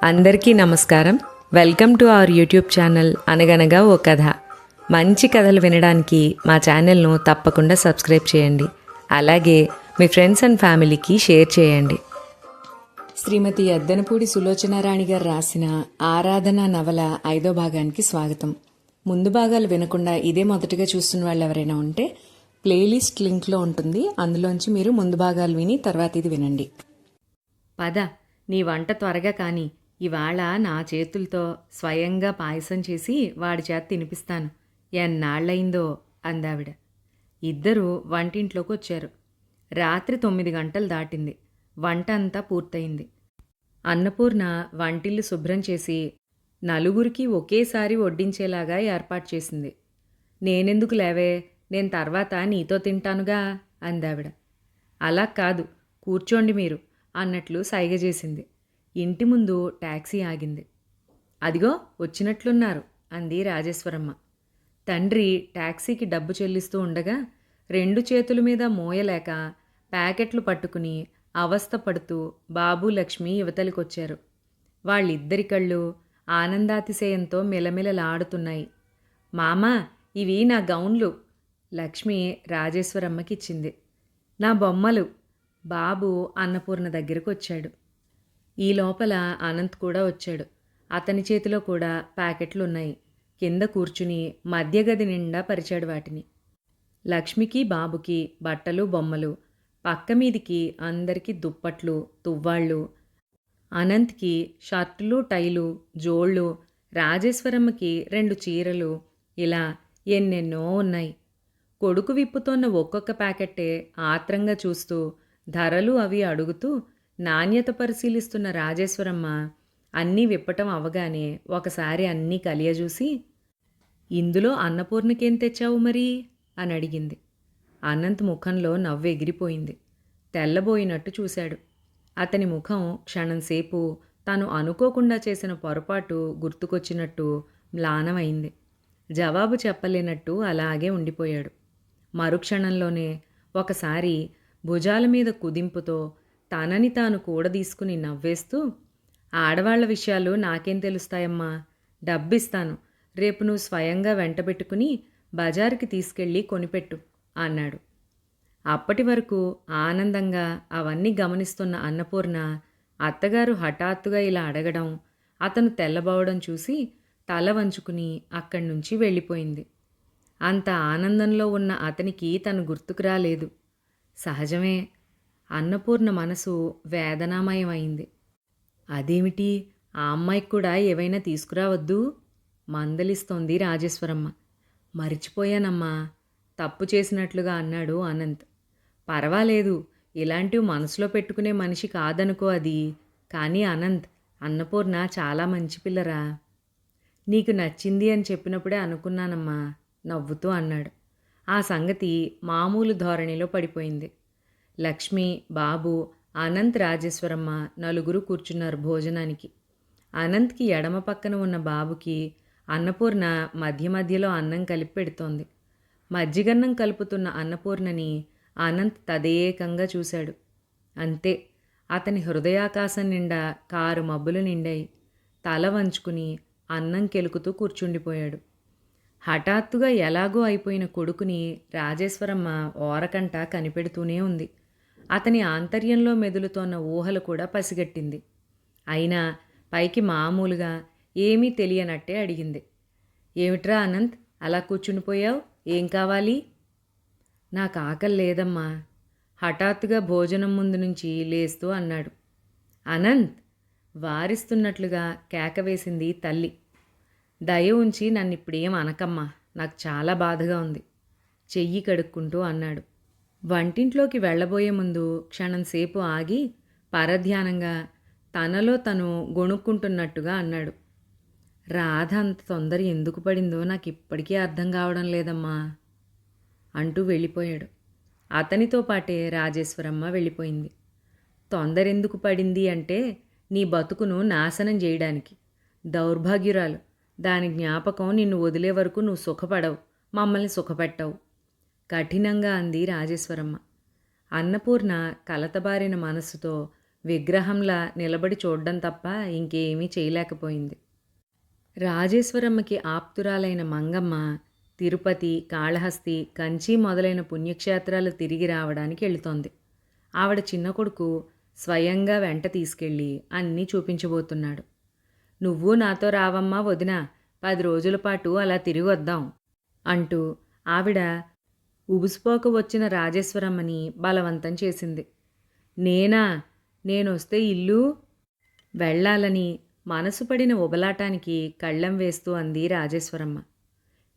అందరికీ నమస్కారం. Welcome to our YouTube channel అనగనగా ఓ కథ. మంచి కథలు వినడానికి మా ఛానల్ను తప్పకుండా సబ్స్క్రైబ్ చేయండి. అలాగే మీ ఫ్రెండ్స్ అండ్ ఫ్యామిలీకి షేర్ చేయండి. శ్రీమతి ఎద్దనపూడి సులోచనారాణి గారు రాసిన ఆరాధన నవల 5వ భాగానికి స్వాగతం. ముందు భాగాలు వినకుండా ఇదే మొదటిగా చూస్తున్న వాళ్ళు ఎవరైనా ఉంటే ప్లేలిస్ట్ లింక్లో ఉంటుంది. అందులోంచి మీరు ముందు భాగాలు విని తర్వాత ఇది వినండి. పద, నీ వంట త్వరగా కాని. ఇవాళ నా చేతులతో స్వయంగా పాయసం చేసి వాడి చేత తినిపిస్తాను. ఎన్నాళ్ళయిందో అందావిడ. ఇద్దరూ వంటింట్లోకి వచ్చారు. రాత్రి 9 గంటలు దాటింది. వంట అంతా పూర్తయింది. అన్నపూర్ణ వంటిల్లు శుభ్రం చేసి నలుగురికి ఒకేసారి వడ్డించేలాగా ఏర్పాటు చేసింది. నేనెందుకు లేవే, నేను తర్వాత నీతో తింటానుగా అందావిడ. అలా కాదు, కూర్చోండి మీరు అన్నట్లు సైగ చేసింది. ఇంటి ముందు టాక్సీ ఆగింది. అదిగో వచ్చినట్లున్నారు అంది రాజేశ్వరమ్మ. తండ్రి టాక్సీకి డబ్బు చెల్లిస్తూ ఉండగా 2 చేతుల మీద మోయలేక ప్యాకెట్లు పట్టుకుని అవస్థ పడుతూ బాబు లక్ష్మి యువతలికొచ్చారు. వాళ్ళిద్దరి కళ్ళు ఆనందాతిశయంతో మిలమిలలాడుతున్నాయి. మామా, ఇవి నా గౌన్లు లక్ష్మి రాజేశ్వరమ్మకిచ్చింది. నా బొమ్మలు బాబు అన్నపూర్ణ దగ్గరకు వచ్చాడు. ఈ లోపల అనంత్ కూడా వచ్చాడు. అతని చేతిలో కూడా ప్యాకెట్లున్నాయి. కింద కూర్చుని మధ్యగది నిండా పరిచాడు వాటిని. లక్ష్మికి బాబుకి బట్టలు బొమ్మలు, పక్క మీదికి అందరికీ దుప్పట్లు తువ్వాళ్ళు, అనంత్కి షర్టులు టైలు జోళ్ళు, రాజేశ్వరమ్మకి 2 చీరలు, ఇలా ఎన్నెన్నో ఉన్నాయి. కొడుకు విప్పుతోన్న ఒక్కొక్క ప్యాకెట్టే ఆత్రంగా చూస్తూ ధరలు అవి అడుగుతూ నాణ్యత పరిశీలిస్తున్న రాజేశ్వరమ్మ అన్నీ విప్పటం అవగానే ఒకసారి అన్నీ కలియజూసి, ఇందులో అన్నపూర్ణకేం తెచ్చావు మరి అని అడిగింది. అనంత్ ముఖంలో నవ్వు ఎగిరిపోయింది. తెల్లబోయినట్టు చూశాడు. అతని ముఖం క్షణంసేపు తాను అనుకోకుండా చేసిన పొరపాటు గుర్తుకొచ్చినట్టు మ్లానమైంది. జవాబు చెప్పలేనట్టు అలాగే ఉండిపోయాడు. మరుక్షణంలోనే ఒకసారి భుజాల మీద కుదింపుతో తనని తాను కూడదీసుకుని నవ్వేస్తూ, ఆడవాళ్ల విషయాలు నాకేం తెలుస్తాయమ్మా, డబ్బిస్తాను, రేపు నువ్వు స్వయంగా వెంటబెట్టుకుని బజారుకి తీసుకెళ్ళి కొనిపెట్టు అన్నాడు. అప్పటి వరకు ఆనందంగా అవన్నీ గమనిస్తున్న అన్నపూర్ణ అత్తగారు హఠాత్తుగా ఇలా అడగడం, అతను తెల్లబోవడం చూసి తల వంచుకుని అక్కడి నుంచి వెళ్ళిపోయింది. అంత ఆనందంలో ఉన్న అతనికి తను గుర్తుకు రాలేదు. సహజమే. అన్నపూర్ణ మనసు వేదనామయమైంది. అదేమిటి, ఆ అమ్మాయికి కూడా ఏవైనా తీసుకురావద్దు మందలిస్తోంది రాజేశ్వరమ్మ. మరిచిపోయానమ్మా తప్పు చేసినట్లుగా అన్నాడు అనంత్. పర్వాలేదు, ఇలాంటివి మనసులో పెట్టుకునే మనిషి కాదనుకో అది. కానీ అనంత్, అన్నపూర్ణ చాలా మంచి పిల్లరా. నీకు నచ్చింది అని చెప్పినప్పుడే అనుకున్నానమ్మా నవ్వుతూ అన్నాడు. ఆ సంగతి మామూలు ధోరణిలో పడిపోయింది. లక్ష్మి, బాబు, అనంత్, రాజేశ్వరమ్మ నలుగురు కూర్చున్నారు భోజనానికి. అనంత్కి ఎడమ పక్కన ఉన్న బాబుకి అన్నపూర్ణ మధ్య మధ్యలో అన్నం కలిపి పెడుతోంది. మజ్జిగన్నం కలుపుతున్న అన్నపూర్ణని అనంత్ తదేకంగా చూశాడు. అంతే, అతని హృదయాకాశం నిండా కారు మబ్బులు నిండాయి. తల వంచుకుని అన్నం కెలుకుతూ కూర్చుండిపోయాడు. హఠాత్తుగా ఎలాగో అయిపోయిన కొడుకుని రాజేశ్వరమ్మ ఓరకంట కనిపెడుతూనే ఉంది. అతని ఆంతర్యంలో మెదులుతోన్న ఊహలు కూడా పసిగట్టింది. అయినా పైకి మామూలుగా ఏమీ తెలియనట్టే అడిగింది. ఏమిట్రా అనంత్, అలా కూర్చునిపోయావు, ఏం కావాలి? నాకు ఆకలి లేదమ్మా హఠాత్తుగా భోజనం ముందు నుంచి లేస్తూ అన్నాడు. అనంత్, వారిస్తున్నట్లుగా కేక వేసింది తల్లి. దయ ఉంచి నన్నిప్పుడేం అనకమ్మా, నాకు చాలా బాధగా ఉంది చెయ్యి కడుక్కుంటూ అన్నాడు. వంటింట్లోకి వెళ్ళబోయే ముందు క్షణంసేపు ఆగి పరధ్యానంగా తనలో తను గొణుక్కుంటున్నట్టుగా అన్నాడు. రాధ అంత తొందర ఎందుకు పడిందో నాకు ఇప్పటికీ అర్థం కావడం లేదమ్మా అంటూ వెళ్ళిపోయాడు. అతనితో పాటే రాజేశ్వరమ్మ వెళ్ళిపోయింది. తొందరెందుకు పడింది అంటే, నీ బతుకును నాశనం చేయడానికి. దౌర్భాగ్యురాలు, దాని జ్ఞాపకం నిన్ను వదిలే వరకు నువ్వు సుఖపడవు, మమ్మల్ని సుఖపెట్టవు కఠినంగా అంది రాజేశ్వరమ్మ. అన్నపూర్ణ కలతబారిన మనస్సుతో విగ్రహంలా నిలబడి చూడ్డం తప్ప ఇంకేమీ చేయలేకపోయింది. రాజేశ్వరమ్మకి ఆప్తురాలైన మంగమ్మ తిరుపతి, కాళహస్తి, కంచి మొదలైన పుణ్యక్షేత్రాలు తిరిగి రావడానికి వెళుతోంది. ఆవిడ చిన్న కొడుకు స్వయంగా వెంట తీసుకెళ్ళి అన్నీ చూపించబోతున్నాడు. నువ్వు నాతో రావమ్మా వదినా, 10 రోజుల పాటు అలా తిరిగి వద్దాం అంటూ ఆవిడ ఉబుసుపోక వచ్చిన రాజేశ్వరమ్మని బలవంతం చేసింది. నేనా? నేనొస్తే ఇల్లు వెళ్ళాలని మనసు పడిన ఉబలాటానికి కళ్ళెం వేస్తూ అంది రాజేశ్వరమ్మ.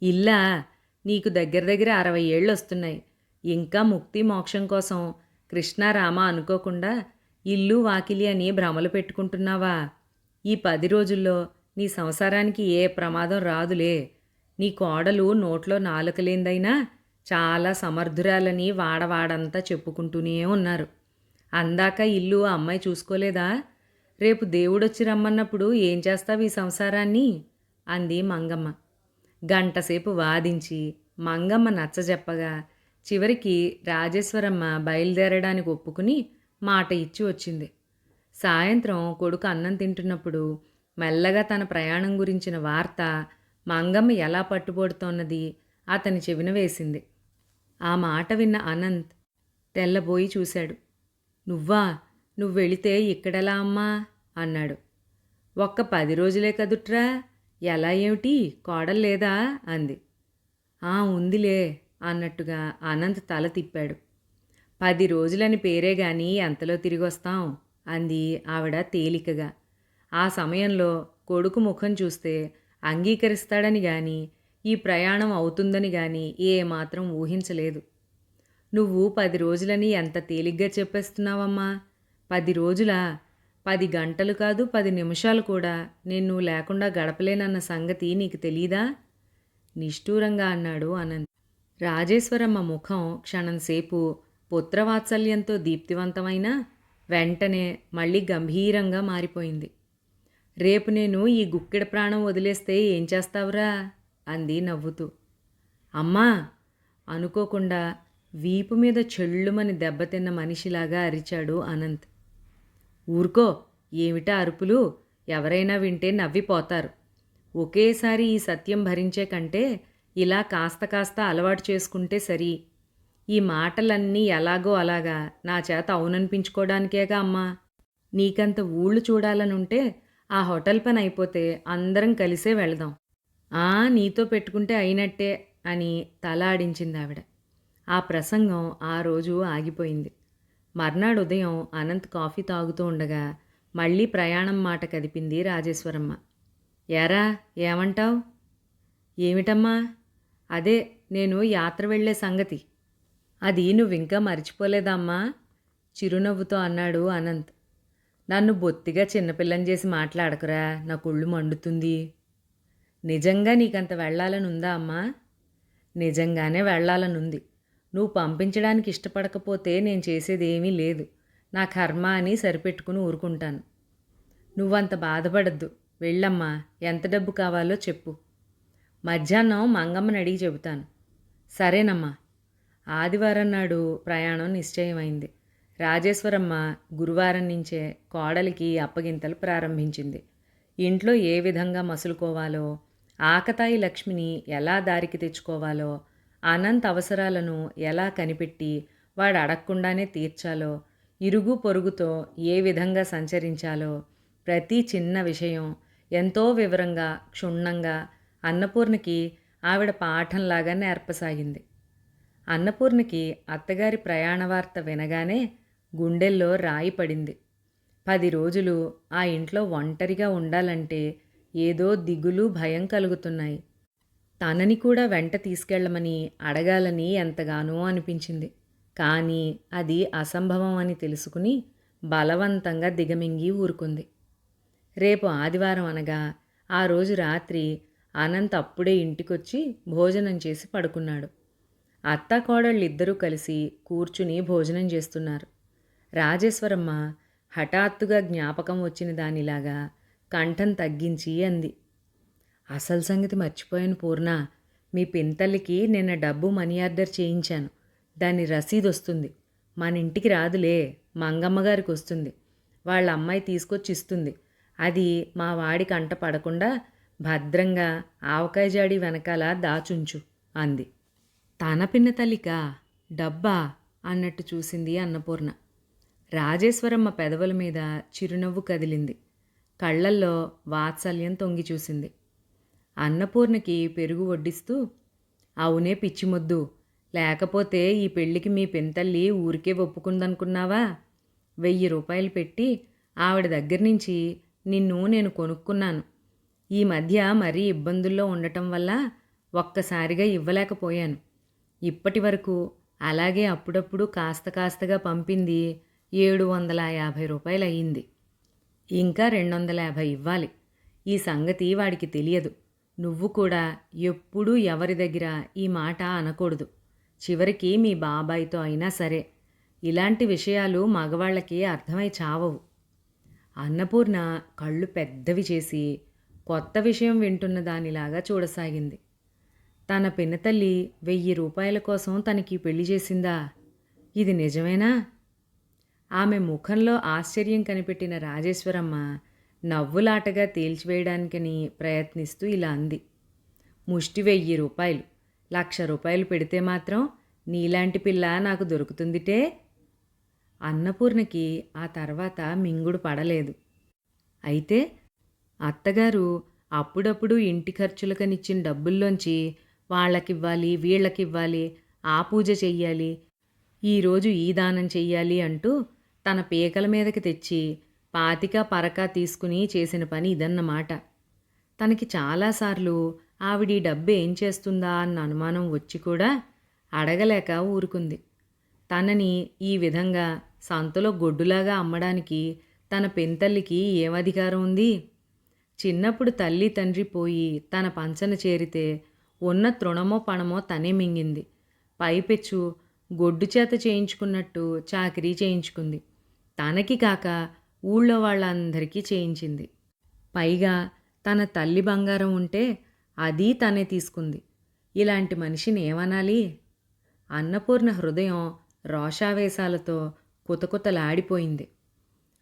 ఇల్లా? నీకు దగ్గర దగ్గర 60 ఏళ్ళొస్తున్నాయి. ఇంకా ముక్తి మోక్షం కోసం కృష్ణారామ అనుకోకుండా ఇల్లు వాకిలి అని భ్రమలు పెట్టుకుంటున్నావా? ఈ 10 రోజుల్లో నీ సంసారానికి ఏ ప్రమాదం రాదులే. నీ కోడలు నోట్లో నాలుకలేందైనా చాలా సమర్థురాలని వాడవాడంతా చెప్పుకుంటూనే ఉన్నారు. అందాక ఇల్లు అమ్మాయి చూసుకోలేదా? రేపు దేవుడొచ్చి రమ్మన్నప్పుడు ఏం చేస్తావు ఈ సంసారాన్ని? అంది మంగమ్మ. గంటసేపు వాదించి మంగమ్మ నచ్చజెప్పగా చివరికి రాజేశ్వరమ్మ బయలుదేరడానికి ఒప్పుకుని మాట ఇచ్చి వచ్చింది. సాయంత్రం కొడుకు అన్నం తింటున్నప్పుడు మెల్లగా తన ప్రయాణం గురించిన వార్త మంగమ్మ ఎలా పట్టుబడుతోన్నది అతని చెవిన వేసింది. ఆ మాట విన్న అనంత్ తెల్లబోయి చూశాడు. నువ్వా? నువ్వెళితే ఇక్కడెలా అమ్మా అన్నాడు. ఒక్క 10 రోజులే కదుట్రా, ఎలా ఏమిటి, కోడల్లేదా అంది. ఉందిలే అన్నట్టుగా అనంత్ తల తిప్పాడు. 10 రోజులని పేరే గాని ఎంతలో తిరిగొస్తాం అంది ఆవిడ తేలికగా. ఆ సమయంలో కొడుకు ముఖం చూస్తే అంగీకరిస్తాడని గాని ఈ ప్రయాణం అవుతుందని గాని ఏమాత్రం ఊహించలేదు. నువ్వు 10 రోజులని ఎంత తేలిగ్గా చెప్పేస్తున్నావమ్మా? 10 రోజులా? 10 గంటలు కాదు, 10 నిమిషాలు కూడా నేను నువ్వు లేకుండా గడపలేనన్న సంగతి నీకు తెలీదా? నిష్ఠూరంగా అన్నాడు అనంత్. రాజేశ్వరమ్మ ముఖం క్షణంసేపు పుత్రవాత్సల్యంతో దీప్తివంతమైన వెంటనే మళ్ళీ గంభీరంగా మారిపోయింది. రేపు నేను ఈ గుక్కెడ ప్రాణం వదిలేస్తే ఏం చేస్తావురా అంది నవ్వుతూ. అమ్మా! అనుకోకుండా వీపు మీద చెళ్ళుమని దెబ్బతిన్న మనిషిలాగా అరిచాడు అనంత్. ఊరుకో, ఏమిటా అరుపులు? ఎవరైనా వింటే నవ్విపోతారు. ఒకేసారి ఈ సత్యం భరించే కంటే ఇలా కాస్త కాస్త అలవాటు చేసుకుంటే సరి. ఈ మాటలన్నీ ఎలాగో అలాగా నా చేత అవుననిపించుకోవడానికేగా అమ్మా. నీకంత ఊళ్ళు చూడాలనుంటే ఆ హోటల్ పని అయిపోతే అందరం కలిసే వెళదాం. నీతో పెట్టుకుంటే అయినట్టే అని తల ఆడించింది ఆవిడ. ఆ ప్రసంగం ఆ రోజు ఆగిపోయింది. మర్నాడు ఉదయం అనంత్ కాఫీ తాగుతూ ఉండగా మళ్ళీ ప్రయాణం మాట కదిపింది రాజేశ్వరమ్మ. ఏరా, ఏమంటావ్? ఏమిటమ్మా? అదే నేను యాత్ర వెళ్లే సంగతి. అది నువ్వింకా మర్చిపోలేదమ్మా? చిరునవ్వుతో అన్నాడు అనంత్. నన్ను బొత్తిగా చిన్నపిల్లని చేసి మాట్లాడకురా, నా కొళ్ళు మండుతుంది. నిజంగా నీకంత వెళ్ళాలనుందా అమ్మా? నిజంగానే వెళ్ళాలనుంది. నువ్వు పంపించడానికి ఇష్టపడకపోతే నేను చేసేదేమీ లేదు. నా కర్మ అని సరిపెట్టుకుని ఊరుకుంటాను. నువ్వంత బాధపడద్దు. వెళ్ళమ్మా, ఎంత డబ్బు కావాలో చెప్పు. మధ్యాహ్నం మంగమ్మని అడిగి చెబుతాను. సరేనమ్మా. ఆదివారం నాడు ప్రయాణం నిశ్చయమైంది. రాజేశ్వరమ్మ గురువారం నుంచే కోడలికి అప్పగింతలు ప్రారంభించింది. ఇంట్లో ఏ విధంగా మసులుకోవాలో, ఆకతాయి లక్ష్మిని ఎలా దారికి తెచ్చుకోవాలో, అనంత్ అవసరాలను ఎలా కనిపెట్టి వాడు అడగకుండానే తీర్చాలో, ఇరుగు పొరుగుతో ఏ విధంగా సంచరించాలో ప్రతి చిన్న విషయం ఎంతో వివరంగా క్షుణ్ణంగా అన్నపూర్ణకి ఆవిడ పాఠంలాగా నేర్పసాగింది. అన్నపూర్ణకి అత్తగారి ప్రయాణ వార్త వినగానే గుండెల్లో రాయి పడింది. 10 రోజులు ఆ ఇంట్లో ఒంటరిగా ఉండాలంటే ఏదో దిగులు భయం కలుగుతున్నాయి. తనని కూడా వెంట తీసుకెళ్లమని అడగాలని ఎంతగానో అనిపించింది. కానీ అది అసంభవం అని తెలుసుకుని బలవంతంగా దిగమింగి ఊరుకుంది. రేపు ఆదివారం అనగా ఆ రోజు రాత్రి అనంత్ అప్పుడే ఇంటికొచ్చి భోజనం చేసి పడుకున్నాడు. అత్త కోడళ్ళిద్దరూ కలిసి కూర్చుని భోజనం చేస్తున్నారు. రాజేశ్వరమ్మ హఠాత్తుగా జ్ఞాపకం వచ్చిన దానిలాగా కంఠం తగ్గించి అంది. అసలు సంగతి మర్చిపోయాను పూర్ణ. మీ పింతల్లికి నిన్న డబ్బు మనీ ఆర్డర్ చేయించాను. దాని రసీదు వస్తుంది. మన ఇంటికి రాదులే, మంగమ్మగారికి వస్తుంది. వాళ్ళ అమ్మాయి తీసుకొచ్చి ఇస్తుంది. అది మా వాడి కంట పడకుండా భద్రంగా ఆవకాయ జాడి వెనకాల దాచుంచు అంది. తన పిన్న తల్లికా? డబ్బా అన్నట్టు చూసింది అన్నపూర్ణ. రాజేశ్వరమ్మ పెదవుల మీద చిరునవ్వు కదిలింది. కళ్ళల్లో వాత్సల్యం తొంగి చూసింది. అన్నపూర్ణకి పెరుగు వడ్డిస్తూ, అవునే పిచ్చిమొద్దు, లేకపోతే ఈ పెళ్ళికి మీ పింతల్లి ఊరికే ఒప్పుకుందనుకున్నావా? 1000 రూపాయలు పెట్టి ఆవిడ దగ్గర నుంచి నిన్ను నేను కొనుక్కున్నాను. ఈ మధ్య మరీ ఇబ్బందుల్లో ఉండటం వల్ల ఒక్కసారిగా ఇవ్వలేకపోయాను. ఇప్పటి వరకు అలాగే అప్పుడప్పుడు కాస్త కాస్తగా పంపింది 750 రూపాయలు అయ్యింది. ఇంకా 250 ఇవ్వాలి. ఈ సంగతి వాడికి తెలియదు. నువ్వు కూడా ఎప్పుడూ ఎవరి దగ్గర ఈ మాట అనకూడదు. చివరికి మీ బాబాయ్తో అయినా సరే. ఇలాంటి విషయాలు మగవాళ్ళకి అర్థమై చావవు. అన్నపూర్ణ కళ్ళు పెద్దవి చేసి కొత్త విషయం వింటున్న దానిలాగా చూడసాగింది. తన పినతల్లి 1000 రూపాయల కోసం తనకి పెళ్లి చేసిందా? ఇది నిజమేనా? ఆమె ముఖంలో ఆశ్చర్యం కనిపెట్టిన రాజేశ్వరమ్మ నవ్వులాటగా తేల్చివేయడానికని ప్రయత్నిస్తూ ఇలా అంది. ముష్టి 1000 రూపాయలు, 1,00,000 రూపాయలు పెడితే మాత్రం నీలాంటి పిల్ల నాకు దొరుకుతుందిటే. అన్నపూర్ణకి ఆ తర్వాత మింగుడు పడలేదు. అయితే అత్తగారు అప్పుడప్పుడు ఇంటి ఖర్చులకనిచ్చిన డబ్బుల్లోంచి వాళ్ళకివ్వాలి, వీళ్ళకివ్వాలి, ఆ పూజ చెయ్యాలి, ఈరోజు ఈ దానం చెయ్యాలి అంటూ తన పీకల మీదకి తెచ్చి పాతిక పరక తీసుకుని చేసిన పని ఇదన్నమాట. తనకి చాలాసార్లు ఆవిడ ఈ డబ్బు ఏం చేస్తుందా అన్న అనుమానం వచ్చి కూడా అడగలేక ఊరుకుంది. తనని ఈ విధంగా సంతలో గొడ్డులాగా అమ్మడానికి తన పెంతల్లికి ఏం అధికారం ఉంది? చిన్నప్పుడు తల్లి తండ్రి పోయి తన పంచన చేరితే ఉన్న తృణమో పణమో తనే మింగింది. పైపెచ్చు గొడ్డు చేత చేయించుకున్నట్టు చాకిరీ చేయించుకుంది. తనకి కాక ఊళ్ళో వాళ్ళందరికీ చేయించింది. పైగా తన తల్లి బంగారం ఉంటే అది తనే తీసుకుంది. ఇలాంటి మనిషిని ఏమనాలి? అన్నపూర్ణ హృదయం రోషావేశాలతో కుతకుతలాడిపోయింది.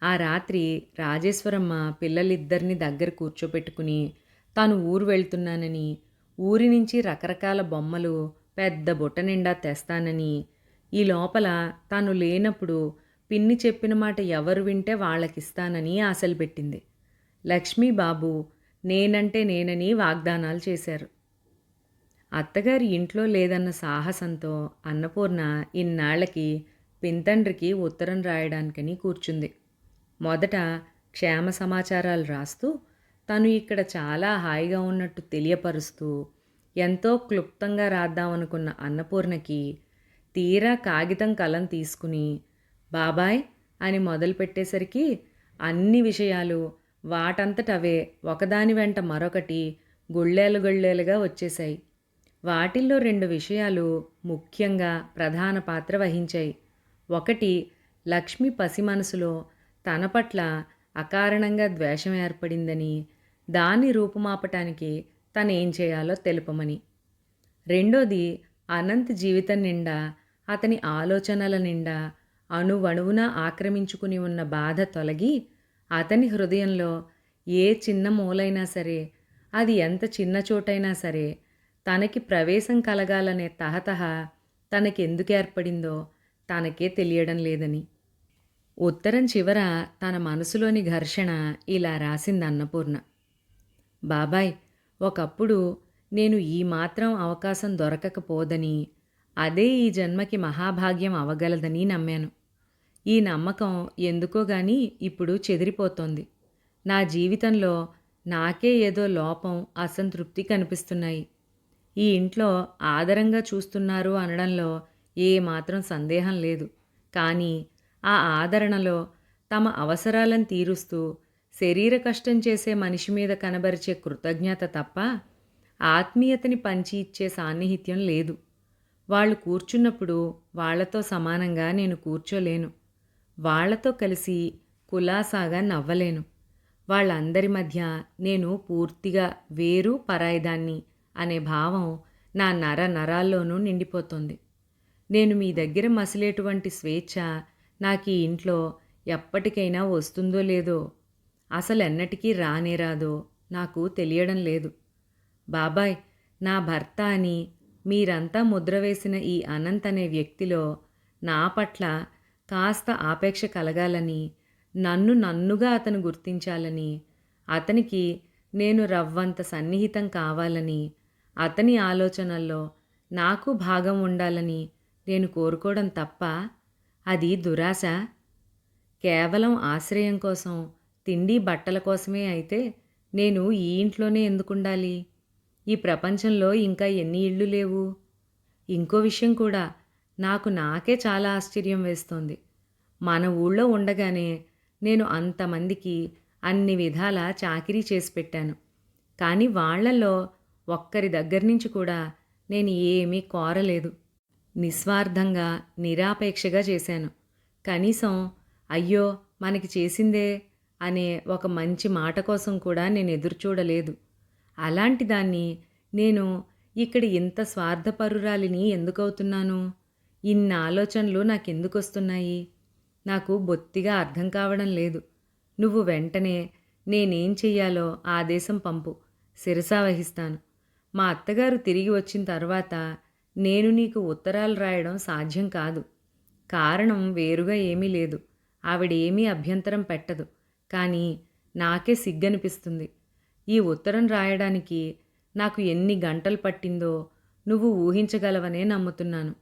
ఆ రాత్రి రాజేశ్వరమ్మ పిల్లలిద్దరిని దగ్గర కూర్చోపెట్టుకుని తాను ఊరు వెళ్తున్నానని, ఊరి నుంచి రకరకాల బొమ్మలు పెద్ద బుట్ట నిండా తెస్తానని, ఈ లోపల తాను లేనప్పుడు పిన్ని చెప్పిన మాట ఎవరు వింటే వాళ్ళకిస్తానని ఆశలు పెట్టింది. లక్ష్మీబాబు నేనంటే నేనని వాగ్దానాలు చేశారు. అత్తగారి ఇంట్లో లేదన్న సాహసంతో అన్నపూర్ణ ఇన్నాళ్లకి పింతండ్రికి ఉత్తరం రాయడానికని కూర్చుంది. మొదట క్షేమ సమాచారాలు రాస్తూ తను ఇక్కడ చాలా హాయిగా ఉన్నట్టు తెలియపరుస్తూ ఎంతో క్లుప్తంగా రాద్దామనుకున్న అన్నపూర్ణకి తీరా కాగితం కలం తీసుకుని బాబాయ్ అని మొదలుపెట్టేసరికి అన్ని విషయాలు వాటంతటవే ఒకదాని వెంట మరొకటి గుళ్ళేలు గుళ్ళేలుగా వచ్చేశాయి. వాటిల్లో 2 విషయాలు ముఖ్యంగా ప్రధాన పాత్ర వహించాయి. ఒకటి, లక్ష్మి పసి మనసులో తన పట్ల అకారణంగా ద్వేషం ఏర్పడిందని, దాన్ని రూపుమాపటానికి తనేం చేయాలో తెలుపమని. రెండోది, అనంత్ జీవితం నిండా, అతని ఆలోచనల నిండా అణువణువున ఆక్రమించుకుని ఉన్న బాధ తొలగి అతని హృదయంలో ఏ చిన్న మూలైనా సరే, అది ఎంత చిన్న చోటైనా సరే తనకి ప్రవేశం కలగాలనే తహతహ తనకెందుకు ఏర్పడిందో తనకే తెలియడం లేదని. ఉత్తరం చివర తన మనసులోని ఘర్షణ ఇలా రాసింది అన్నపూర్ణ. బాబాయ్, ఒకప్పుడు నేను ఈ మాత్రం అవకాశం దొరకకపోదని, అదే ఈ జన్మకి మహాభాగ్యం అవగలదని నమ్మాను. ఈ నమ్మకం ఎందుకో గాని ఇప్పుడు చెదిరిపోతోంది. నా జీవితంలో నాకే ఏదో లోపం, అసంతృప్తి కనిపిస్తున్నాయి. ఈ ఇంట్లో ఆదరంగా చూస్తున్నారు అనడంలో ఏమాత్రం సందేహం లేదు. కానీ ఆ ఆదరణలో తమ అవసరాలను తీరుస్తూ శరీర కష్టం చేసే మనిషి మీద కనబరిచే కృతజ్ఞత తప్ప ఆత్మీయతని పంచి ఇచ్చే సాన్నిహిత్యం లేదు. వాళ్ళు కూర్చున్నప్పుడు వాళ్లతో సమానంగా నేను కూర్చోలేను. వాళ్లతో కలిసి కులాసాగా నవ్వలేను. వాళ్ళందరి మధ్య నేను పూర్తిగా వేరు, పరాయిదాన్ని అనే భావం నా నర నరాల్లోనూ నిండిపోతుంది. నేను మీ దగ్గర మసిలేటువంటి స్వేచ్ఛ నాకు ఈ ఇంట్లో ఎప్పటికైనా వస్తుందో లేదో, అసలెన్నటికీ రానే రాదో నాకు తెలియడం లేదు. బాబాయ్, నా భర్త అని మీరంతా ముద్ర వేసిన ఈ అనంత్ అనే వ్యక్తిలో నా పట్ల కాస్త ఆపేక్ష కలగాలని, నన్నుగా అతను గుర్తించాలని, అతనికి నేను రవ్వంత సన్నిహితం కావాలని, అతని ఆలోచనల్లో నాకు భాగం ఉండాలని నేను కోరుకోవడం తప్ప అది దురాశ? కేవలం ఆశ్రయం కోసం, తిండి బట్టల కోసమే అయితే నేను ఈ ఇంట్లోనే ఎందుకుండాలి? ఈ ప్రపంచంలో ఇంకా ఎన్ని ఇళ్ళు లేవు? ఇంకో విషయం కూడా నాకే చాలా ఆశ్చర్యం వేస్తోంది. మన ఊళ్ళో ఉండగానే నేను అంతమందికి అన్ని విధాల చాకిరీ చేసి పెట్టాను. కానీ వాళ్లలో ఒక్కరి దగ్గర నుంచి కూడా నేను ఏమీ కోరలేదు. నిస్వార్థంగా, నిరాపేక్షగా చేశాను. కనీసం అయ్యో మనకి చేసిందే అనే ఒక మంచి మాట కోసం కూడా నేను ఎదురుచూడలేదు. అలాంటి దాన్ని నేను ఇక్కడ ఇంత స్వార్థపరురాలిని ఎందుకవుతున్నాను? ఇన్ని ఆలోచనలు నాకెందుకొస్తున్నాయి? నాకు బొత్తిగా అర్థం కావడం లేదు. నువ్వు వెంటనే నేనేం చెయ్యాలో ఆదేశం పంపు, శిరసా వహిస్తాను. మా అత్తగారు తిరిగి వచ్చిన తర్వాత నేను నీకు ఉత్తరాలు రాయడం సాధ్యం కాదు. కారణం వేరుగా ఏమీ లేదు. ఆవిడేమీ అభ్యంతరం పెట్టదు. కానీ నాకే సిగ్గనిపిస్తుంది. ఈ ఉత్తరం రాయడానికి నాకు ఎన్ని గంటలు పట్టిందో నువ్వు ఊహించగలవనే నమ్ముతున్నాను.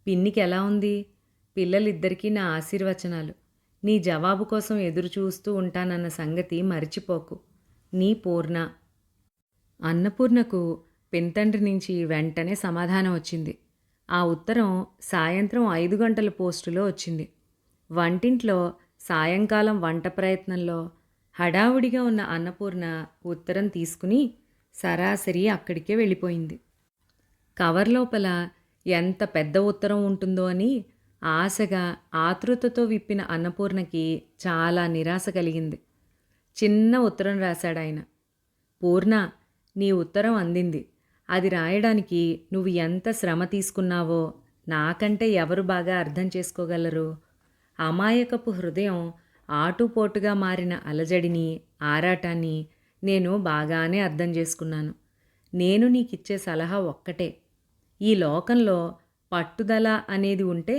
పిన్నికి ఎలా ఉంది? పిల్లలిద్దరికీ నా ఆశీర్వచనాలు. నీ జవాబు కోసం ఎదురు చూస్తూ ఉంటానన్న సంగతి మరిచిపోకు. నీ పూర్ణ. అన్నపూర్ణకు పెంతండ్రి నుంచి వెంటనే సమాధానం వచ్చింది. ఆ ఉత్తరం సాయంత్రం 5 గంటల పోస్టులో వచ్చింది. వంటింట్లో సాయంకాలం వంట ప్రయత్నంలో హడావుడిగా ఉన్న అన్నపూర్ణ ఉత్తరం తీసుకుని సరాసరి అక్కడికే వెళ్ళిపోయింది. కవర్ లోపల ఎంత పెద్ద ఉత్తరం ఉంటుందో అని ఆశగా, ఆతృతతో విప్పిన అన్నపూర్ణకి చాలా నిరాశ కలిగింది. చిన్న ఉత్తరం రాశాడాయన. పూర్ణ, నీ ఉత్తరం అందింది. అది రాయడానికి నువ్వు ఎంత శ్రమ తీసుకున్నావో నాకంటే ఎవరు బాగా అర్థం చేసుకోగలరు? అమాయకపు హృదయం ఆటుపోటుగా మారిన అలజడిని, ఆరాటాన్ని నేను బాగానే అర్థం చేసుకున్నాను. నేను నీకిచ్చే సలహా ఒక్కటే. ఈ లోకంలో పట్టుదల అనేది ఉంటే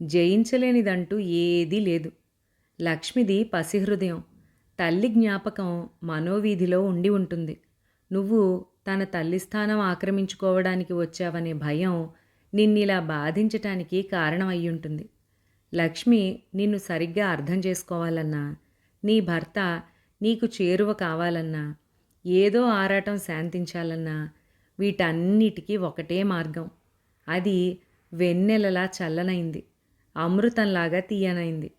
జయించలేనిదంటూ ఏదీ లేదు. లక్ష్మిది పసిహృదయం. తల్లి జ్ఞాపకం మనోవీధిలో ఉండి ఉంటుంది. నువ్వు తన తల్లి స్థానం ఆక్రమించుకోవడానికి వచ్చావనే భయం నిన్నిలా బాధించటానికి కారణమయ్యుంటుంది. లక్ష్మి నిన్ను సరిగ్గా అర్థం చేసుకోవాలన్నా, నీ భర్త నీకు చేరువ కావాలన్నా, ఏదో ఆరాటం శాంతించాలన్నా వీటన్నిటికీ ఒకటే మార్గం. అది వెన్నెలలా చల్లనైంది, అమృతంలాగా తీయనైంది.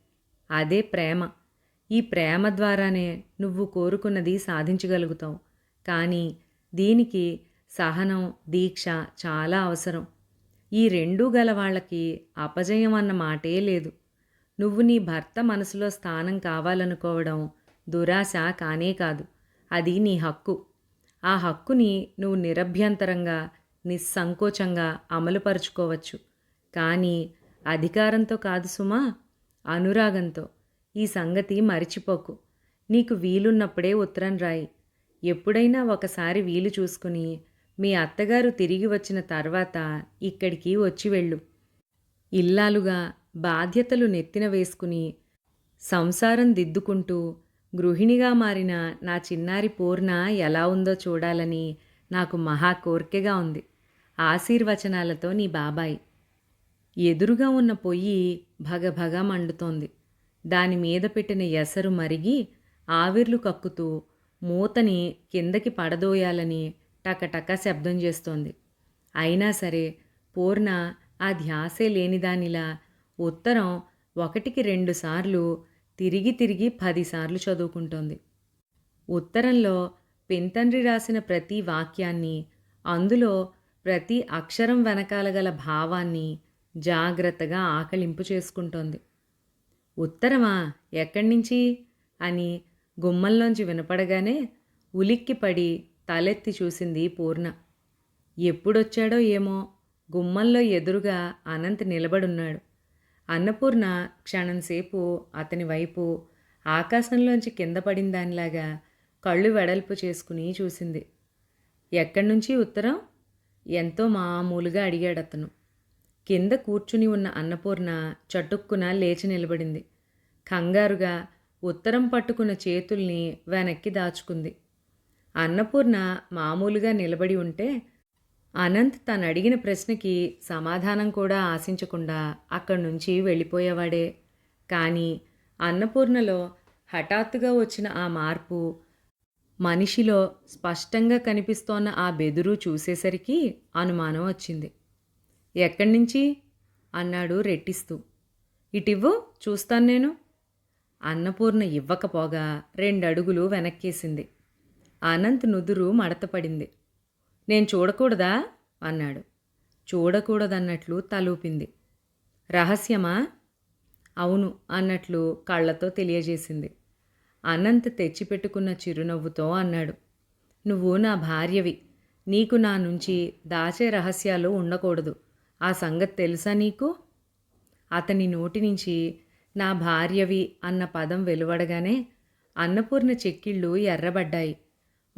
అదే ప్రేమ. ఈ ప్రేమ ద్వారానే నువ్వు కోరుకున్నది సాధించగలుగుతావు. కానీ దీనికి సహనం, దీక్ష చాలా అవసరం. ఈ రెండూ గల వాళ్ళకి అపజయం అన్న మాటే లేదు. నువ్వు నీ భర్త మనసులో స్థానం కావాలనుకోవడం దురాశ కానే కాదు. అది నీ హక్కు. ఆ హక్కుని నువ్వు నిరభ్యంతరంగా, నిస్సంకోచంగా అమలుపరుచుకోవచ్చు. కానీ అధికారంతో కాదు సుమా, అనురాగంతో. ఈ సంగతి మరిచిపోకు. నీకు వీలున్నప్పుడే ఉత్తరం రాయి. ఎప్పుడైనా ఒకసారి వీలు చూసుకుని మీ అత్తగారు తిరిగి వచ్చిన తర్వాత ఇక్కడికి వచ్చి వెళ్ళు. ఇల్లాలుగా బాధ్యతలు నెత్తిన వేసుకుని సంసారం దిద్దుకుంటూ గృహిణిగా మారిన నా చిన్నారి పూర్ణ ఎలా ఉందో చూడాలని నాకు మహా కోరికగా ఉంది. ఆశీర్వచనాలతో నీ బాబాయ్. ఎదురుగా ఉన్న పొయ్యి భగభగ మండుతోంది. దాని మీద పెట్టిన ఎసరు మరిగి ఆవిర్లు కక్కుతూ మూతని కిందకి పడదోయాలని టకటక శబ్దం చేస్తోంది. అయినా సరే పూర్ణ ఆ ధ్యాసే లేనిదానిలా ఉత్తరం 1కి 2 సార్లు తిరిగి తిరిగి 10 సార్లు చదువుకుంటోంది. ఉత్తరంలో పెంతండ్రి రాసిన ప్రతి వాక్యాన్ని, అందులో ప్రతి అక్షరం వెనకాల గల భావాన్ని జాగ్రత్తగా ఆకలింపు చేసుకుంటోంది. ఉత్తరమా? ఎక్కడి నుంచి అని గుమ్మంలోంచి వినపడగానే ఉలిక్కిపడి తలెత్తి చూసింది పూర్ణ. ఎప్పుడొచ్చాడో ఏమో, గుమ్మంలో ఎదురుగా అనంత్ నిలబడున్నాడు. అన్నపూర్ణ క్షణంసేపు అతని వైపు ఆకాశంలోంచి కింద పడిన దానిలాగా కళ్ళు వెడల్పు చేసుకుని చూసింది. ఎక్కడి నుంచి ఉత్తరం? ఎంతో మామూలుగా అడిగాడతను. కింద కూర్చుని ఉన్న అన్నపూర్ణ చటుక్కున లేచి నిలబడింది. కంగారుగా ఉత్తరం పట్టుకున్న చేతుల్ని వెనక్కి దాచుకుంది. అన్నపూర్ణ మామూలుగా నిలబడి ఉంటే అనంత్ తను అడిగిన ప్రశ్నకి సమాధానం కూడా ఆశించకుండా అక్కడి నుంచి వెళ్ళిపోయేవాడే. కానీ అన్నపూర్ణలో హఠాత్తుగా వచ్చిన ఆ మార్పు, మనిషిలో స్పష్టంగా కనిపిస్తోన్న ఆ బెదురు చూసేసరికి అనుమానం వచ్చింది. ఎక్కడి నుంచి? అన్నాడు రెట్టిస్తూ. ఇటివ్వు చూస్తాను నేను. అన్నపూర్ణ ఇవ్వకపోగా 2 అడుగులు వెనక్కేసింది. అనంత్ నుదురు మడతపడింది. నేను చూడకూడదా? అన్నాడు. చూడకూడదన్నట్లు తలూపింది. రహస్యమా? అవును అన్నట్లు కళ్ళతో తెలియజేసింది. అనంత్ తెచ్చిపెట్టుకున్న చిరునవ్వుతో అన్నాడు. నువ్వు నా భార్యవి. నీకు నా నుంచి దాచే రహస్యాలు ఉండకూడదు. ఆ సంగతి తెలుసా నీకు? అతని నోటి నుంచి నా భార్యవి అన్న పదం వెలువడగానే అన్నపూర్ణ చెక్కిళ్ళు ఎర్రబడ్డాయి.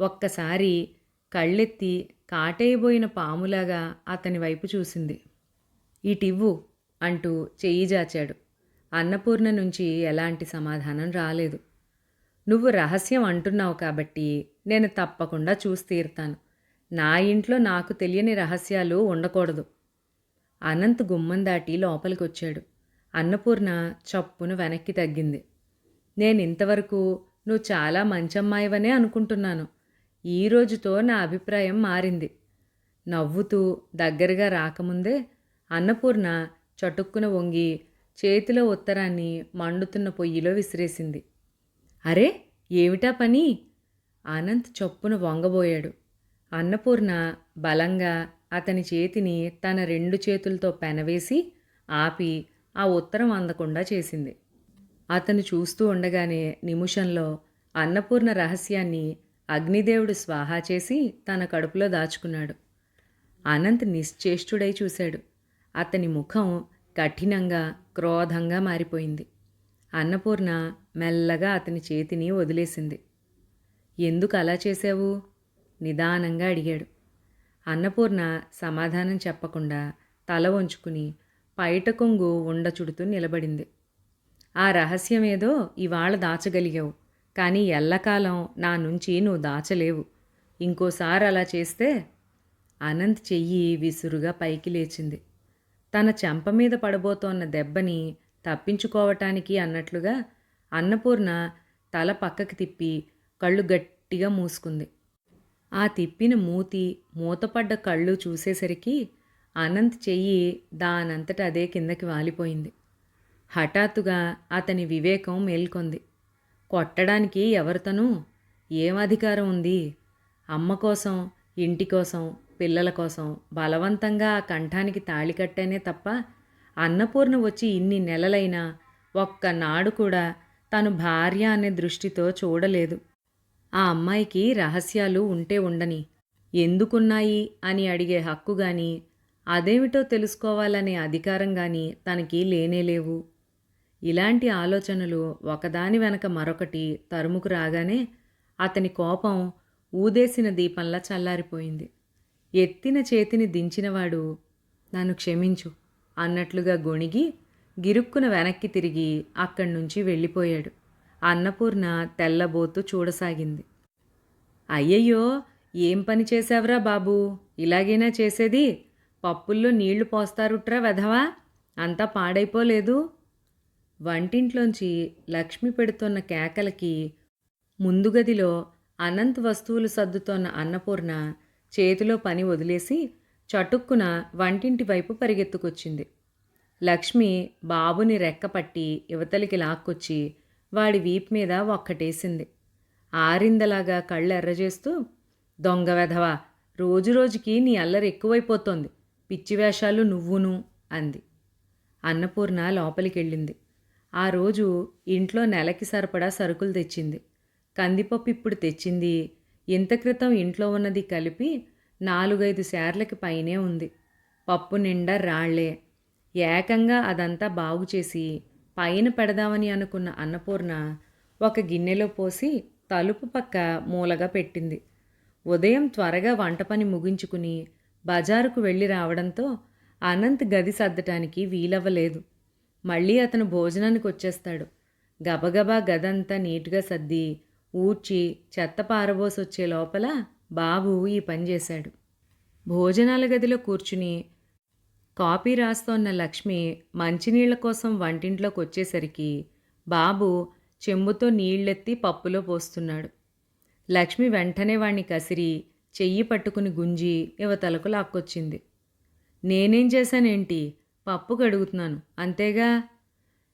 ఒక్కసారి కళ్ళెత్తి కాటేయబోయిన పాములాగా అతని వైపు చూసింది. ఇటివ్వు అంటూ చెయ్యి జాచాడు. అన్నపూర్ణ నుంచి ఎలాంటి సమాధానం రాలేదు. నువ్వు రహస్యం అంటున్నావు కాబట్టి నేను తప్పకుండా చూసి తీరుతాను. నా ఇంట్లో నాకు తెలియని రహస్యాలు ఉండకూడదు. అనంత్ గుమ్మం దాటి లోపలికొచ్చాడు. అన్నపూర్ణ చప్పున వెనక్కి తగ్గింది. నేనింతవరకు నువ్వు చాలా మంచమ్మాయివనే అనుకుంటున్నాను. ఈ రోజుతో నా అభిప్రాయం మారింది. నవ్వుతూ దగ్గరగా రాకముందే అన్నపూర్ణ చటుక్కున వంగి చేతిలో ఉత్తరాన్ని మండుతున్న పొయ్యిలో విసిరేసింది. అరే ఏమిటా పని? అనంత్ చప్పున వంగబోయాడు. అన్నపూర్ణ బలంగా అతని చేతిని తన 2 చేతులతో పెనవేసి ఆపి ఆ ఉత్తరం అందకుండా చేసింది. అతను చూస్తూ ఉండగానే నిమిషంలో అన్నపూర్ణ రహస్యాన్ని అగ్నిదేవుడు స్వాహా చేసి తన కడుపులో దాచుకున్నాడు. అనంత్ నిశ్చేష్టుడై చూశాడు. అతని ముఖం కఠినంగా క్రోధంగా మారిపోయింది. అన్నపూర్ణ మెల్లగా అతని చేతిని వదిలేసింది. ఎందుకు అలా చేశావు? నిదానంగా అడిగాడు. అన్నపూర్ణ సమాధానం చెప్పకుండా తల వంచుకుని పైట కొంగు ఉండచుడుతూ నిలబడింది. ఆ రహస్యమేదో ఇవాళ దాచగలిగావు, కానీ ఎల్లకాలం నా నుంచి నువ్వు దాచలేవు. ఇంకోసారి అలా చేస్తే... అనంత్ చెయ్యి విసురుగా పైకి లేచింది. తన చెంప మీద పడబోతోన్న దెబ్బని తప్పించుకోవటానికి అన్నట్లుగా అన్నపూర్ణ తల పక్కకి తిప్పి కళ్ళు గట్టిగా మూసుకుంది. ఆ తిప్పిన మూతి, మూతపడ్డ కళ్ళు చూసేసరికి అనంత్ చెయ్యి దానంతట అదే కిందకి వాలిపోయింది. హఠాత్తుగా అతని వివేకం మేల్కొంది. కొట్టడానికి ఎవరితను? ఏం అధికారం ఉంది? అమ్మ కోసం, ఇంటి కోసం, పిల్లల కోసం బలవంతంగా ఆ కంఠానికి తాళి కట్టానే తప్ప అన్నపూర్ణ వచ్చి ఇన్ని నెలలైనా ఒక్కనాడు కూడా తను భార్య అనే దృష్టితో చూడలేదు. ఆ అమ్మాయికి రహస్యాలు ఉంటే ఉండని, ఎందుకున్నాయి అని అడిగే హక్కు గాని, అదేమిటో తెలుసుకోవాలనే అధికారం గాని తనకి లేనేలేవు. ఇలాంటి ఆలోచనలు ఒకదాని వెనక మరొకటి తరుముకు రాగానే అతని కోపం ఊదేసిన దీపంలా చల్లారిపోయింది. ఎత్తిన చేతిని దించినవాడు నన్ను క్షమించు అన్నట్లుగా గొణిగి గిరుక్కున వెనక్కి తిరిగి అక్కడి నుంచి వెళ్ళిపోయాడు. అన్నపూర్ణ తెల్లబోతూ చూడసాగింది. అయ్యయ్యో, ఏం పని చేశావురా బాబూ? ఇలాగైనా చేసేది? పప్పుల్లో నీళ్లు పోస్తారుట్రా వెధవా, అంతా పాడైపోలేదు. వంటింట్లోంచి లక్ష్మి పెడుతోన్న కేకలకి ముందు గదిలో అనంత్ వస్తువులు సర్దుతోన్న అన్నపూర్ణ చేతిలో పని వదిలేసి చటుక్కున వంటింటి వైపు పరిగెత్తుకొచ్చింది. లక్ష్మి బాబుని రెక్కపట్టి యువతలికి లాక్కొచ్చి వాడి వీపు మీద ఒక్కటేసింది. ఆరిందలాగా కళ్ళెర్రజేస్తూ, దొంగ వెధవా, రోజురోజుకి నీ అల్లరి ఎక్కువైపోతోంది, పిచ్చివేషాలు నువ్వును అంది. అన్నపూర్ణ లోపలికెళ్ళింది. ఆ రోజు ఇంట్లో నెలకి సరిపడా సరుకులు తెచ్చింది. కందిపప్పు ఇప్పుడు తెచ్చింది. ఇంత క్రితం ఇంట్లో ఉన్నది కలిపి 4-5 సేర్లకి పైనే ఉంది. పప్పు నిండా రాళ్లే. ఏకంగా అదంతా బాగుచేసి పైన పెడదామని అనుకున్న అన్నపూర్ణ ఒక గిన్నెలో పోసి తలుపు పక్క మూలగా పెట్టింది. ఉదయం త్వరగా వంట పని ముగించుకుని బజారుకు వెళ్ళి రావడంతో అనంత్ గది సర్దటానికి వీలవ్వలేదు. మళ్ళీ అతను భోజనానికి వచ్చేస్తాడు. గబగబా గదంతా నీటుగా సర్ది ఊడ్చి చెత్త పారబోసొచ్చే లోపల బాబు ఈ పని చేశాడు. భోజనాల గదిలో కూర్చుని కాపీ రాస్తోన్న లక్ష్మి మంచినీళ్ల కోసం వంటింట్లోకి వచ్చేసరికి బాబు చెంబుతో నీళ్లెత్తి పప్పులో పోస్తున్నాడు. లక్ష్మి వెంటనే వాణ్ణి కసిరి చెయ్యి పట్టుకుని గుంజి యువతలకు లాక్కొచ్చింది. నేనేం చేశానేంటి? పప్పు కడుగుతున్నాను అంతేగా.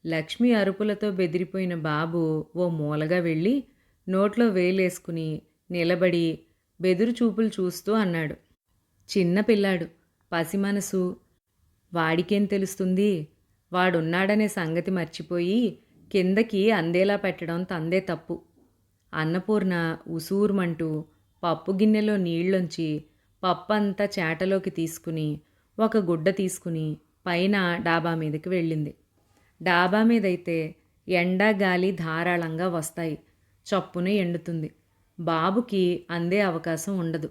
లక్ష్మి అరుపులతో బెదిరిపోయిన బాబు ఓ మూలగా వెళ్ళి నోట్లో వేలేసుకుని నిలబడి బెదురు చూపులు చూస్తూ అన్నాడు. చిన్న పిల్లాడు, పసిమనసు, వాడికేం తెలుస్తుంది? వాడున్నాడనే సంగతి మర్చిపోయి కిందకి అందేలా పెట్టడం తందే తప్పు. అన్నపూర్ణ ఉసూరుమంటూ పప్పు గిన్నెలో నీళ్లొంచి పప్పంతా చేటలోకి తీసుకుని ఒక గుడ్డ తీసుకుని పైన డాబా మీదకి వెళ్ళింది. డాబా మీదైతే ఎండ గాలి ధారాళంగా వస్తాయి. చప్పున ఎండుతుంది. బాబుకి అందే అవకాశం ఉండదు.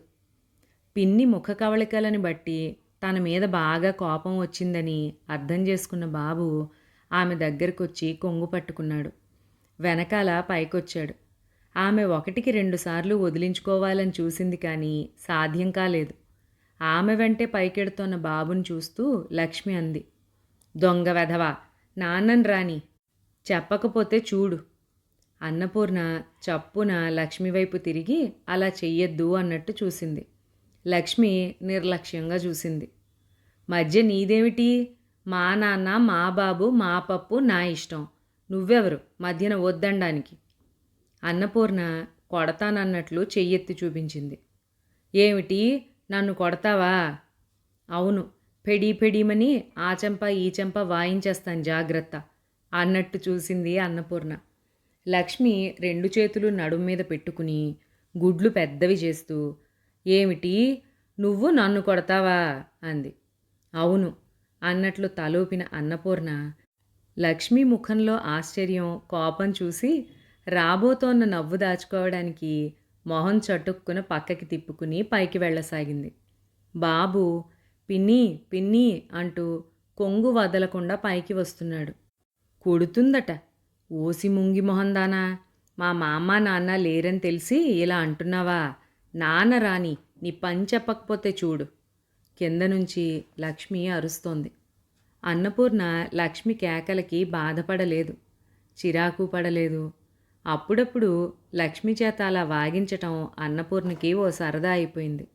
పిన్ని ముఖ కవళికలని బట్టి తన మీద బాగా కోపం వచ్చిందని అర్థం చేసుకున్న బాబు ఆమె దగ్గరకొచ్చి కొంగు పట్టుకున్నాడు. వెనకాల పైకొచ్చాడు. ఆమె 1-2 సార్లు వదిలించుకోవాలని చూసింది కానీ సాధ్యం కాలేదు. ఆమె వెంటే పైకెడుతోన్న బాబుని చూస్తూ లక్ష్మి అంది. దొంగ వెధవా, నాన్నని రాని, చెప్పకపోతే చూడు. అన్నపూర్ణ చప్పున లక్ష్మి వైపు తిరిగి అలా చెయ్యొద్దు అన్నట్టు చూసింది. లక్ష్మి నిర్లక్ష్యంగా చూసింది. మధ్య నీదేమిటి? మా నాన్న, మా బాబు, మా పప్పు, నా ఇష్టం. నువ్వెవరు మధ్యన వద్దనడానికి? అన్నపూర్ణ కొడతానన్నట్లు చెయ్యెత్తి చూపించింది. ఏమిటి, నన్ను కొడతావా? అవును, పెడీమని ఆ చెంప ఈ చెంప వాయించేస్తాను జాగ్రత్త అన్నట్టు చూసింది అన్నపూర్ణ. లక్ష్మి 2 చేతులు నడుం మీద పెట్టుకుని గుడ్లు పెద్దవి చేస్తూ, ఏమిటి, నువ్వు నన్ను కొడతావా అంది. అవును అన్నట్లు తలూపిన అన్నపూర్ణ లక్ష్మి ముఖంలో ఆశ్చర్యం, కోపం చూసి రాబోతోన్న నవ్వు దాచుకోవడానికి మొహం చటుక్కున పక్కకి తిప్పుకుని పైకి వెళ్ళసాగింది. బాబు పిన్ని పిన్ని అంటూ కొంగు వదలకుండా పైకి వస్తున్నాడు. కొడుతుందట. ఓసి ముంగి మొహందానా, మా మామ నాన్న లేరని తెలిసి ఇలా అంటున్నావా? నాన్న రాని, నీ పని చెప్పకపోతే చూడు. కింద నుంచి లక్ష్మి అరుస్తోంది. అన్నపూర్ణ లక్ష్మి కేకలకి బాధపడలేదు, చిరాకు పడలేదు. అప్పుడప్పుడు లక్ష్మి చేత అలా వాగించటం అన్నపూర్ణకి ఓ సరదా అయిపోయింది.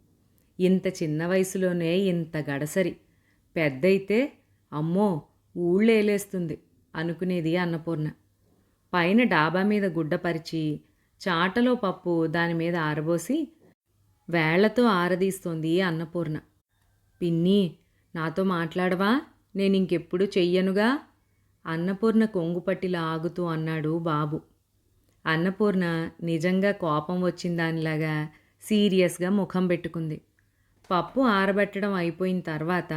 ఇంత చిన్న వయసులోనే ఇంత గడసరి, పెద్దయితే అమ్మో ఊళ్ళేలేస్తుంది అనుకునేది అన్నపూర్ణ. పైన డాబా మీద గుడ్డ పరిచి చాటలో పప్పు దానిమీద ఆరబోసి వేళ్లతో ఆరదీస్తోంది అన్నపూర్ణ. పిన్ని, నాతో మాట్లాడవా? నేనింకెప్పుడు చెయ్యనుగా అన్నపూర్ణ కొంగుపట్టి లాగుతూ అన్నాడు బాబు. అన్నపూర్ణ నిజంగా కోపం వచ్చిందానిలాగా సీరియస్గా ముఖం పెట్టుకుంది. పప్పు ఆరబెట్టడం అయిపోయిన తర్వాత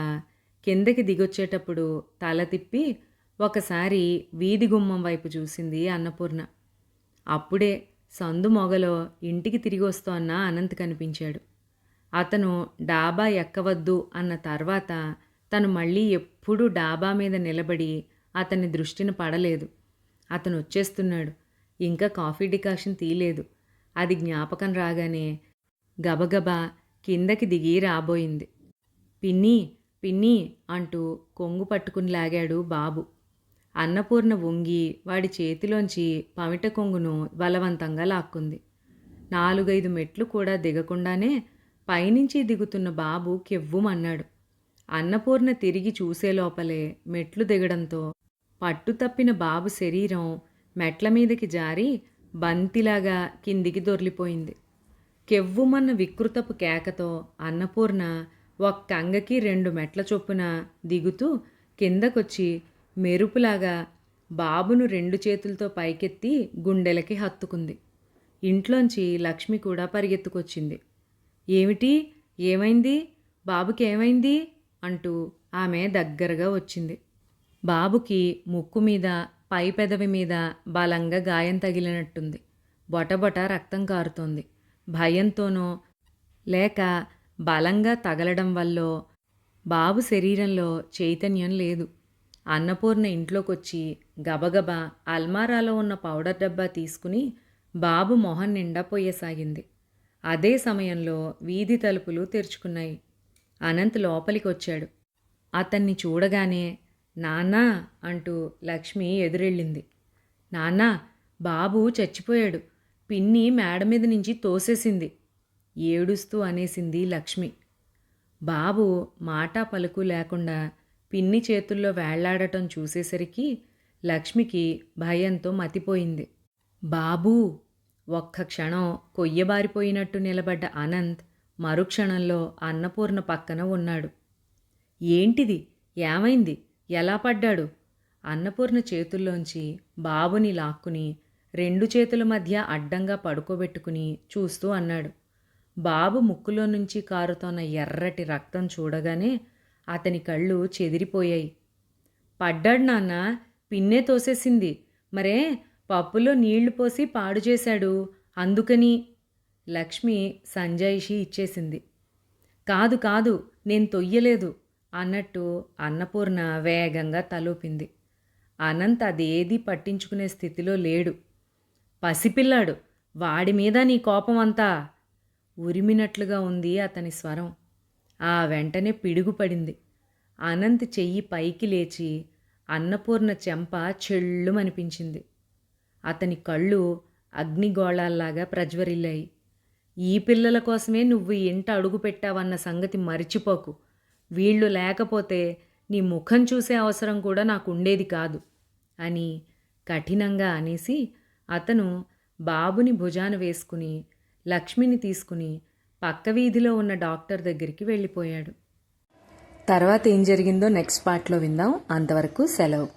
కిందకి దిగొచ్చేటప్పుడు తల తిప్పి ఒకసారి వీధి గుమ్మం వైపు చూసింది అన్నపూర్ణ. అప్పుడే సందు మొగలో ఇంటికి తిరిగి వస్తోన్న అనంత్ కనిపించాడు. అతను డాబా ఎక్కవద్దు అన్న తర్వాత తను మళ్ళీ ఎప్పుడూ డాబా మీద నిలబడి అతని దృష్టిని పడలేదు. అతను వచ్చేస్తున్నాడు. ఇంకా కాఫీ డికాషన్ తీయలేదు. అది జ్ఞాపకం రాగానే గబగబా కిందకి దిగి రాబోయింది. పిన్ని పిన్ని అంటూ కొంగు పట్టుకుని లాగాడు బాబు. అన్నపూర్ణ వంగి వాడి చేతిలోంచి పమిట కొంగును బలవంతంగా లాక్కుంది. 4-5 మెట్లు కూడా దిగకుండానే పైనుంచి దిగుతున్న బాబు కెవ్వుమన్నాడు. అన్నపూర్ణ తిరిగి చూసే లోపలే మెట్లు దిగడంతో పట్టుతప్పిన బాబు శరీరం మెట్ల మీదకి జారి బంతిలాగా కిందికి దొర్లిపోయింది. కెవ్వుమన్న వికృతపు కేకతో అన్నపూర్ణ ఒక్కంగకి 2 మెట్ల చొప్పున దిగుతూ కిందకొచ్చి మెరుపులాగా బాబును 2 చేతులతో పైకెత్తి గుండెలకి హత్తుకుంది. ఇంట్లోంచి లక్ష్మి కూడా పరిగెత్తుకొచ్చింది. ఏమిటి, ఏమైంది, బాబుకి ఏమైంది అంటూ ఆమె దగ్గరగా వచ్చింది. బాబుకి ముక్కు మీద పై పెదవి మీద బలంగా గాయం తగిలినట్టుంది. బొటబొట రక్తం కారుతోంది. భయంతోనో లేక బలంగా తగలడం వల్లో బాబు శరీరంలో చైతన్యం లేదు. అన్నపూర్ణ ఇంట్లోకొచ్చి గబగబా అల్మారాలో ఉన్న పౌడర్ డబ్బా తీసుకుని బాబు మొహం నిండా పొయ్యసాగింది. అదే సమయంలో వీధి తలుపులు తెరుచుకున్నాయి. అనంత్ లోపలికొచ్చాడు. అతన్ని చూడగానే నాన్నా అంటూ లక్ష్మి ఎదురెళ్ళింది. నాన్నా, బాబు చచ్చిపోయాడు. పిన్ని మేడ మీద నుంచి తోసేసింది ఏడుస్తూ అనేసింది లక్ష్మి. బాబు మాటా పలుకు లేకుండా పిన్ని చేతుల్లో వేళ్లాడటం చూసేసరికి లక్ష్మికి భయంతో మతిపోయింది. బాబూ! ఒక్క క్షణం కొయ్యబారిపోయినట్టు నిలబడ్డ అనంత్ మరుక్షణంలో అన్నపూర్ణ పక్కన ఉన్నాడు. ఏంటిది? ఏమైంది? ఎలా పడ్డాడు? అన్నపూర్ణ చేతుల్లోంచి బాబుని లాక్కుని 2 చేతుల మధ్య అడ్డంగా పడుకోబెట్టుకుని చూస్తూ అన్నాడు. బాబు ముక్కులో నుంచి కారుతోన్న ఎర్రటి రక్తం చూడగానే అతని కళ్ళు చెదిరిపోయాయి. పడ్డాడు నాన్న, పిన్నే తోసేసింది. మరే పప్పులో నీళ్లు పోసి పాడు చేశాడు అందుకని. లక్ష్మి సంజాయిషి ఇచ్చేసింది. కాదు కాదు, నేను తొయ్యలేదు అన్నట్టు అన్నపూర్ణ వేగంగా తలూపింది. అనంత్ అదేదీ పట్టించుకునే స్థితిలో లేడు. పసిపిల్లాడు, వాడి మీద నీ కోపం అంతా ఉరిమినట్లుగా ఉంది అతని స్వరం. ఆ వెంటనే పిడుగుపడింది. అనంత్ చెయ్యి పైకి లేచి అన్నపూర్ణ చెంప చెళ్ళుమనిపించింది. అతని కళ్ళు అగ్నిగోళాల్లాగా ప్రజ్వరిల్లాయి. ఈ పిల్లల కోసమే నువ్వు ఇంట అడుగు పెట్టావన్న సంగతి మరిచిపోకు. వీళ్ళు లేకపోతే నీ ముఖం చూసే అవసరం కూడా నాకు ఉండేది కాదు అని కఠినంగా అనేసి అతను బాబుని భుజాన వేసుకుని లక్ష్మిని తీసుకుని పక్క వీధిలో ఉన్న డాక్టర్ దగ్గరికి వెళ్ళిపోయాడు. తర్వాత ఏం జరిగిందో నెక్స్ట్ పార్ట్లో విందాం. అంతవరకు సెలవు.